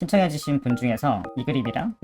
신청해주신 분 중에서 이 그림이랑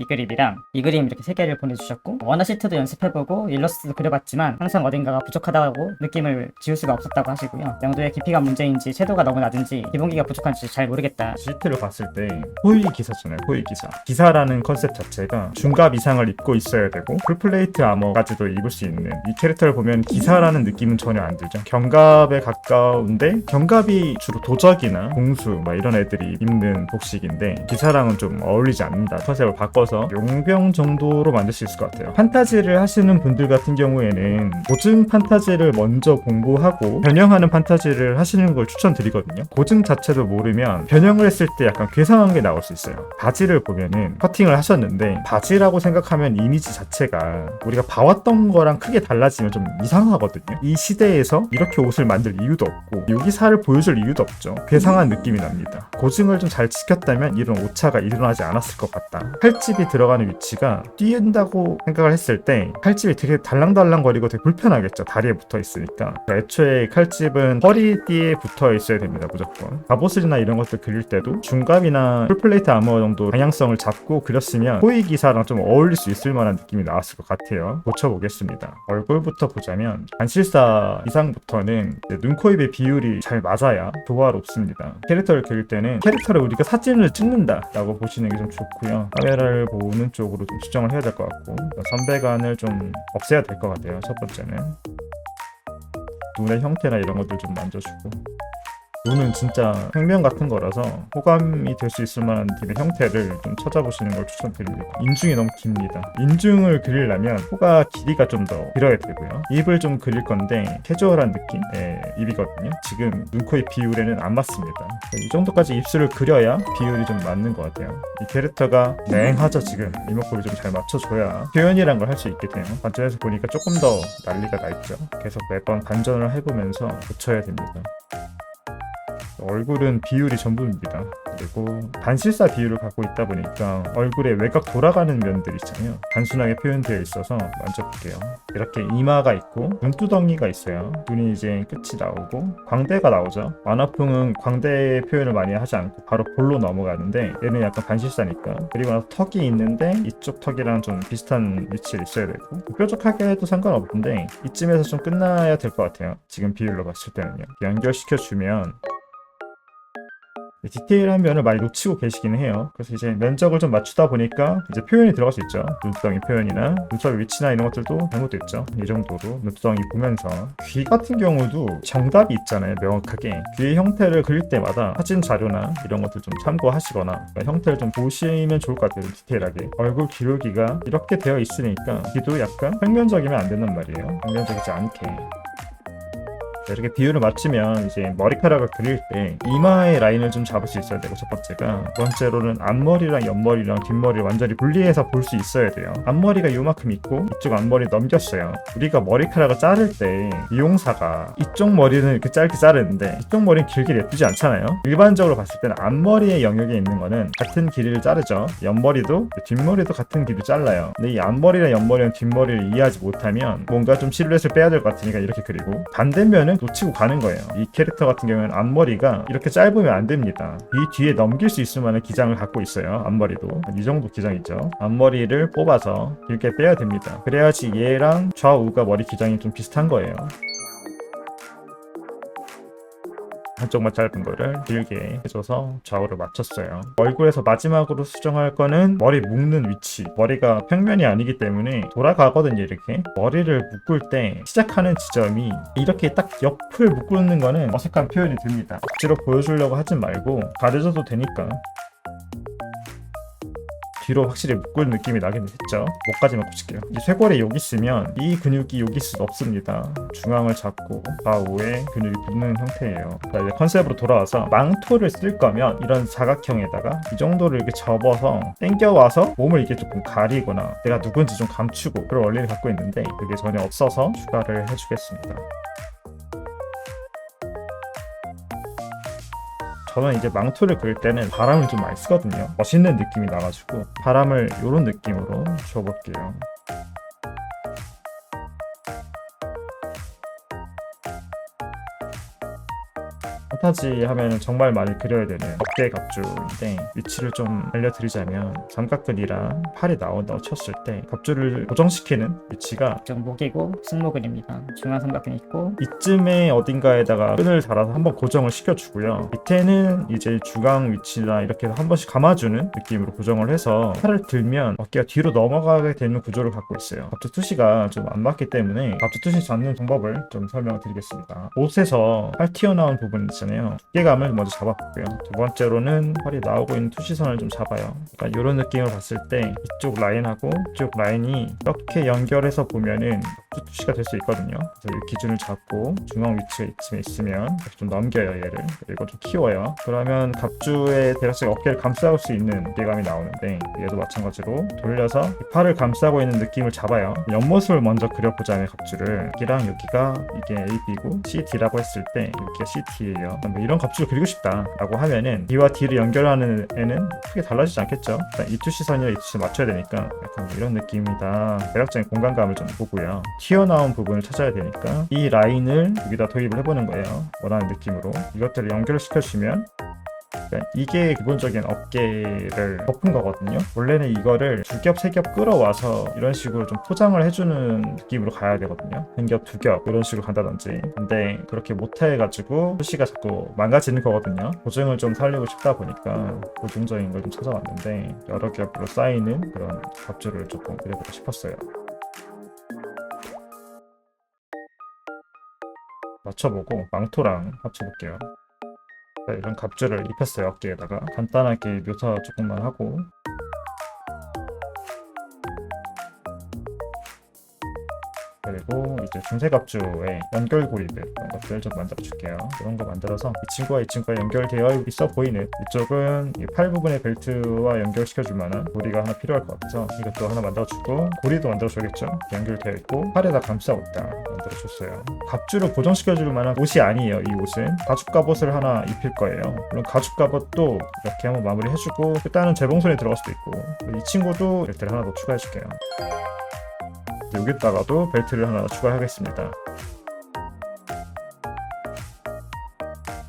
이 그림 이렇게 3개를 보내주셨고, 워너시트도 연습해보고 일러스트도 그려봤지만 항상 어딘가가 부족하다고 느낌을 지울 수가 없었다고 하시고요. 명도의 깊이가 문제인지 섀도우가 너무 낮은지 기본기가 부족한지 잘 모르겠다. 시트를 봤을 때 호의 기사잖아요. 호의 기사. 기사라는 컨셉 자체가 중갑 이상을 입고 있어야 되고 풀플레이트 아머까지도 입을 수 있는 이 캐릭터를 보면 기사라는 느낌은 전혀 안 들죠. 견갑에 가까운데 견갑이 주로 도적이나 공수 막 이런 애들이 입는 복식인데 기사랑은 좀 어울리지 않는다. 컨셉을 바꿔서 용병 정도로 만들 수 있을 것 같아요. 판타지를 하시는 분들 같은 경우에는 고증 판타지를 먼저 공부하고 변형하는 판타지를 하시는 걸 추천드리거든요. 고증 자체도 모르면 변형을 했을 때 약간 괴상한 게 나올 수 있어요. 바지를 보면은 커팅을 하셨는데 바지라고 생각하면 이미지 자체가 우리가 봐왔던 거랑 크게 달라지면 좀 이상하거든요. 이 시대에서 이렇게 옷을 만들 이유도 없고 요기사를 보여줄 이유도 없죠. 괴상한 느낌이 납니다. 고증을 좀 잘 지켰다면 이런 오차가 일어나지 않았을 것 같다. 칼집이 들어가는 위치가 띄운다고 생각을 했을 때 칼집이 되게 달랑달랑거리고 되게 불편하겠죠. 다리에 붙어 있으니까. 애초에 칼집은 허리띠에 붙어 있어야 됩니다. 무조건. 갑옷이나 이런 것들 그릴 때도 중갑이나 풀플레이트 아머 정도 방향성을 잡고 그렸으면 호위 기사랑 좀 어울릴 수 있을 만한 느낌이 나왔을 것 같아요. 고쳐보겠습니다. 얼굴부터 보자면 반실사 이상부터는 눈, 코, 입의 비율이 잘 맞아야 조화롭습니다. 캐릭터를 그릴 때는 캐릭터를 우리가 사진을 찍는다 라고 보시는 게 좀 좋고요. 카메라를 보는 쪽으로 좀 수정을 해야 될 것 같고 선배관을 좀 없애야 될 것 같아요. 첫 번째는 눈의 형태나 이런 것들 좀 만져주고 눈은 진짜 평면 같은 거라서 호감이 될 수 있을 만한 팀의 형태를 좀 찾아보시는 걸 추천드립니다. 인중이 너무 깁니다. 인중을 그리려면 코가 길이가 좀 더 길어야 되고요. 입을 좀 그릴 건데 캐주얼한 느낌의 입이거든요. 지금 눈, 코, 입 비율에는 안 맞습니다. 이 정도까지 입술을 그려야 비율이 좀 맞는 것 같아요. 이 캐릭터가 냉하죠. 지금 이목구비 좀 잘 맞춰줘야 표현이란 걸 할 수 있게 돼요. 관전에서 보니까 조금 더 난리가 나 있죠. 계속 매번 반전을 해보면서 고쳐야 됩니다. 얼굴은 비율이 전부입니다. 그리고 반실사 비율을 갖고 있다 보니까 얼굴에 외곽 돌아가는 면들 있잖아요. 단순하게 표현되어 있어서 만져볼게요. 이렇게 이마가 있고 눈두덩이가 있어요. 눈이 이제 끝이 나오고 광대가 나오죠. 만화풍은 광대 표현을 많이 하지 않고 바로 볼로 넘어가는데 얘는 약간 반실사니까. 그리고 나서 턱이 있는데 이쪽 턱이랑 좀 비슷한 위치에 있어야 되고 뾰족하게 해도 상관없는데 이쯤에서 좀 끝나야 될 것 같아요. 지금 비율로 봤을 때는요. 연결시켜주면 디테일한 면을 많이 놓치고 계시긴 해요. 그래서 이제 면적을 좀 맞추다 보니까 이제 표현이 들어갈 수 있죠. 눈두덩이 표현이나 눈썹의 위치나 이런 것들도 잘못됐죠. 이 정도로 눈두덩이 보면서 귀 같은 경우도 정답이 있잖아요. 명확하게 귀의 형태를 그릴 때마다 사진 자료나 이런 것들 좀 참고하시거나 그러니까 형태를 좀 보시면 좋을 것 같아요. 디테일하게 얼굴 기울기가 이렇게 되어 있으니까 귀도 약간 평면적이면 안 된단 말이에요. 평면적이지 않게 이렇게 비율을 맞추면 이제 머리카락을 그릴 때 이마의 라인을 좀 잡을 수 있어야 되고 첫 번째가 두 번째로는 앞머리랑 옆머리랑 뒷머리를 완전히 분리해서 볼 수 있어야 돼요. 앞머리가 요만큼 있고 이쪽 앞머리 넘겼어요. 우리가 머리카락을 자를 때 미용사가 이쪽 머리는 이렇게 짧게 자르는데 이쪽 머리는 길게 예쁘지 않잖아요. 일반적으로 봤을 때는 앞머리의 영역에 있는 거는 같은 길이를 자르죠. 옆머리도 뒷머리도 같은 길이를 잘라요. 근데 이 앞머리랑 옆머리랑 뒷머리를 이해하지 못하면 뭔가 좀 실루엣을 빼야 될 것 같으니까 이렇게 그리고 반대면은 놓치고 가는 거예요. 이 캐릭터 같은 경우에는 앞머리가 이렇게 짧으면 안 됩니다. 이 뒤에 넘길 수 있을 만한 기장을 갖고 있어요. 앞머리도 이 정도 기장이죠. 앞머리를 뽑아서 길게 빼야 됩니다. 그래야지 얘랑 좌우가 머리 기장이 좀 비슷한 거예요. 한쪽만 짧은 거를 길게 해줘서 좌우를 맞췄어요. 얼굴에서 마지막으로 수정할 거는 머리 묶는 위치. 머리가 평면이 아니기 때문에 돌아가거든요. 이렇게 머리를 묶을 때 시작하는 지점이 이렇게 딱 옆을 묶는 거는 어색한 표현이 듭니다. 억지로 보여주려고 하지 말고 가려져도 되니까 뒤로 확실히 묶을 느낌이 나긴 했죠. 목까지만 곱칠게요. 이 쇄골에 여기 있으면 이 근육이 여기 있을 수 없습니다. 중앙을 잡고 좌우에 근육이 붙는 형태예요. 자, 이제 컨셉으로 돌아와서 망토를 쓸 거면 이런 사각형에다가 이 정도를 이렇게 접어서 당겨와서 몸을 이렇게 조금 가리거나 내가 누군지 좀 감추고 그런 원리를 갖고 있는데 그게 전혀 없어서 추가를 해주겠습니다. 저는 이제 망토를 그릴 때는 바람을 좀 많이 쓰거든요. 멋있는 느낌이 나가지고 바람을 이런 느낌으로 줘볼게요. 판타지 하면 정말 많이 그려야 되는 어깨 갑주인데 위치를 좀 알려드리자면 삼각근이랑 팔이 나온다고 쳤을 때 갑주를 고정시키는 위치가 좀 목이고 승모근입니다. 중앙 삼각근 있고 이쯤에 어딘가에다가 끈을 달아서 한번 고정을 시켜주고요. 밑에는 이제 주강 위치나 이렇게 한 번씩 감아주는 느낌으로 고정을 해서 팔을 들면 어깨가 뒤로 넘어가게 되는 구조를 갖고 있어요. 갑주 투시가 좀 안 맞기 때문에 갑주 투시 잡는 방법을 좀 설명을 드리겠습니다. 옷에서 팔 튀어나온 부분 있잖아요. 두께감을 먼저 잡아볼게요. 두 번째로는 팔이 나오고 있는 투시선을 좀 잡아요. 그러니까 이런 느낌을 봤을 때 이쪽 라인하고 이쪽 라인이 이렇게 연결해서 보면은 갑주 투시가 될 수 있거든요. 그래서 이 기준을 잡고 중앙 위치에 이쯤에 있으면 이렇게 좀 넘겨요, 얘를. 그리고 좀 키워요. 그러면 갑주의 대략적 어깨를 감싸고 수 있는 무게감이 나오는데 얘도 마찬가지로 돌려서 이 팔을 감싸고 있는 느낌을 잡아요. 옆모습을 먼저 그려보자면 갑주를 여기랑 여기가 이게 AB고 CD라고 했을 때 여기가 CT예요. 이런 갑주를 그리고 싶다 라고 하면은 B와 D를 연결하는 애는 크게 달라지지 않겠죠. 일단 이 투시선이랑 이 투시를 맞춰야 되니까 약간 이런 느낌이다. 대략적인 공간감을 좀 보고요. 튀어나온 부분을 찾아야 되니까 이 라인을 여기다 도입을 해보는 거예요. 원하는 느낌으로 이것들을 연결시켜주면 이게 기본적인 어깨를 덮은 거거든요. 원래는 이거를 두 겹, 세 겹 끌어와서 이런 식으로 좀 포장을 해주는 느낌으로 가야 되거든요. 한 겹, 두 겹 이런 식으로 간다든지. 근데 그렇게 못해가지고 표시가 자꾸 망가지는 거거든요. 고증을 좀 살리고 싶다 보니까 고증적인 걸 좀 찾아왔는데 여러 겹으로 쌓이는 그런 갑주를 조금 그려보고 싶었어요. 맞춰보고 망토랑 합쳐볼게요. 이런 갑주를 입혔어요. 어깨에다가 간단하게 묘사 조금만 하고 그리고 이제 중세갑주의 연결고리들 이런 것들 좀 만들어줄게요. 이런 거 만들어서 이 친구와 연결되어 있어 보이는 이쪽은 이 팔 부분의 벨트와 연결시켜줄 만한 고리가 하나 필요할 것 같아서 이것도 하나 만들어주고 고리도 만들어줘야겠죠. 이렇게 연결되어 있고 팔에다 감싸고 있다 만들어줬어요. 갑주를 고정시켜줄 만한 옷이 아니에요. 이 옷은 가죽 갑옷을 하나 입힐 거예요. 물론 가죽 갑옷도 이렇게 한번 마무리해주고 일단은 재봉선에 들어갈 수도 있고 이 친구도 벨트를 하나 더 추가해줄게요. 여기다가도 벨트를 하나 추가하겠습니다.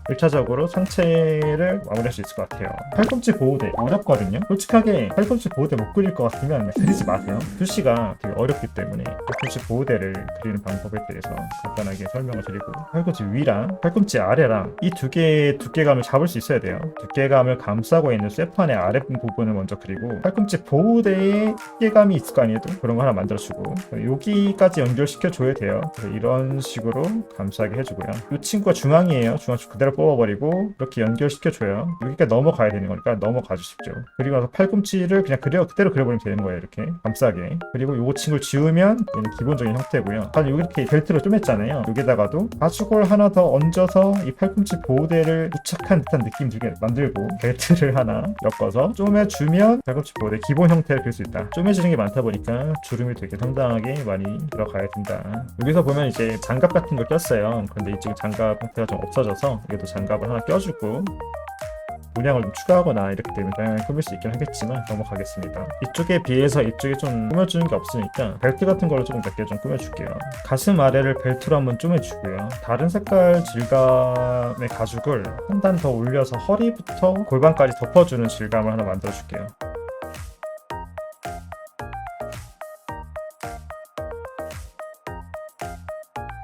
1차적으로 상체를 마무리할 수 있을 것 같아요. 팔꿈치 보호대 어렵거든요. 솔직하게 팔꿈치 보호대 못 그릴 것 같으면 그리지 마세요. 표시가 되게 어렵기 때문에 팔꿈치 보호대를 그리는 방법에 대해서 간단하게 설명을 드리고 팔꿈치 위랑 팔꿈치 아래랑 이 두 개의 두께감을 잡을 수 있어야 돼요. 두께감을 감싸고 있는 쇠판의 아랫부분을 먼저 그리고 팔꿈치 보호대에 두께감이 있을 거 아니에요. 그런 거 하나 만들어주고 여기까지 연결시켜줘야 돼요. 그래서 이런 식으로 감싸게 해주고요. 이 친구가 중앙이에요. 중앙 그대로 뽑아버리고 이렇게 연결시켜줘요. 여기까지 넘어가야 되는 거니까 넘어가 주십시오. 그리고 나서 팔꿈치를 그냥 그대로 그려버리면 되는 거예요. 이렇게 감싸게. 그리고 요 친구를 지우면 얘는 기본적인 형태고요. 단 여기 이렇게 벨트를 좀 했잖아요. 여기다가도 가죽을 하나 더 얹어서 이 팔꿈치 보호대를 부착한 듯한 느낌 들게 만들고 벨트를 하나 엮어서 쪼매주면 팔꿈치 보호대 기본 형태를 그릴 수 있다. 쪼매지는 게 많다 보니까 주름이 되게 상당하게 많이 들어가야 된다. 여기서 보면 이제 장갑 같은 걸 꼈어요. 그런데 이쪽 장갑 형태가 좀 없어져서 이것도 장갑을 하나 껴주고 문양을 좀 추가하거나 이렇게 되면 다양하게 꾸밀 수 있긴 하겠지만 넘어가겠습니다. 이쪽에 비해서 이쪽에 좀 꾸며주는 게 없으니까 벨트 같은 걸로 조금 몇 개 좀 꾸며줄게요. 가슴 아래를 벨트로 한번 쪼매주고요. 다른 색깔 질감의 가죽을 한 단 더 올려서 허리부터 골반까지 덮어주는 질감을 하나 만들어줄게요.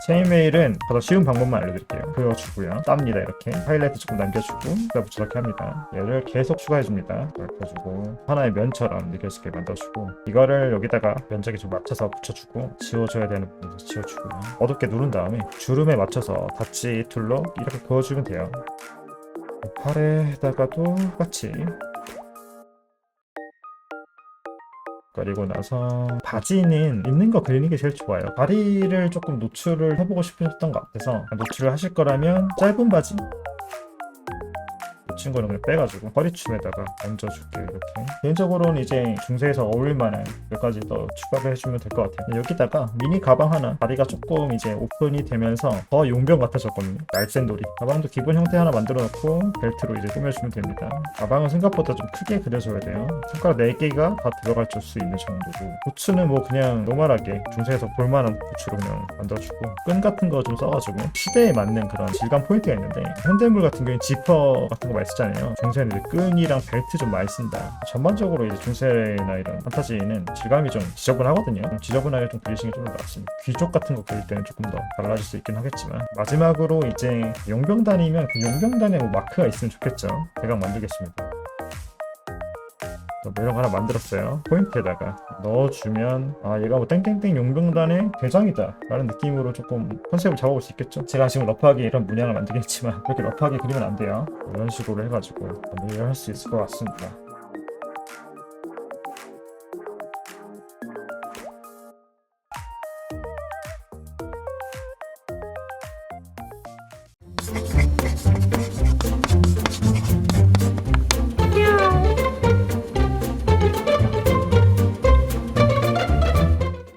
체인메일은 더 쉬운 방법만 알려드릴게요. 그려주고요. 땁니다. 이렇게 하이라이트 조금 남겨주고 그다음부터 저렇게 합니다. 얘를 계속 추가해줍니다. 이렇게 해주고 하나의 면처럼 느껴지게 만들어주고 이거를 여기다가 면적에 좀 맞춰서 붙여주고 지워줘야 되는 부분도 지워주고요. 어둡게 누른 다음에 주름에 맞춰서 닫지 툴로 이렇게 그어주면 돼요. 팔에다가도 똑같이 그리고 나서 바지는 입는 거 그리는 게 제일 좋아요. 다리를 조금 노출을 해보고 싶으셨던 것 같아서 노출을 하실 거라면 짧은 바지 친구는 그냥 빼가지고 허리춤에다가 얹어줄게요. 이렇게 개인적으로는 이제 중세에서 어울릴만한 몇 가지 더 추가를 해주면 될 것 같아요. 여기다가 미니 가방 하나, 다리가 조금 이제 오픈이 되면서 더 용병 같아졌거든요. 날쌘돌이 가방도 기본 형태 하나 만들어 놓고 벨트로 이제 꾸며주면 됩니다. 가방은 생각보다 좀 크게 그려줘야 돼요. 손가락 4개가 다 들어갈 수 있는 정도고, 부츠는 뭐 그냥 노멀하게 중세에서 볼만한 부츠로 그냥 만들어주고, 끈 같은 거 좀 써가지고 시대에 맞는 그런 질감 포인트가 있는데, 현대물 같은 경우에 지퍼 같은 거 많이 쓰잖아요. 중세는 이제 끈이랑 벨트 좀 많이 쓴다. 전반적으로 이제 중세나 이런 판타지는 질감이 좀 지저분하거든요. 좀 지저분하게 좀 그리시는 게 좀 더 낫습니다. 귀족 같은 거 그릴 때는 조금 더 달라질 수 있긴 하겠지만, 마지막으로 이제 용병단이면 그 용병단에 뭐 마크가 있으면 좋겠죠. 대강 만들겠습니다. 매력 하나 만들었어요. 포인트에다가 넣어주면 얘가 뭐 땡땡땡 용병단의 대장이다 라는 느낌으로 조금 컨셉을 잡아볼 수 있겠죠. 제가 지금 러프하게 이런 문양을 만들긴 했지만 그렇게 러프하게 그리면 안 돼요. 이런 식으로 해가지고 마무리를 할 수 있을 것 같습니다.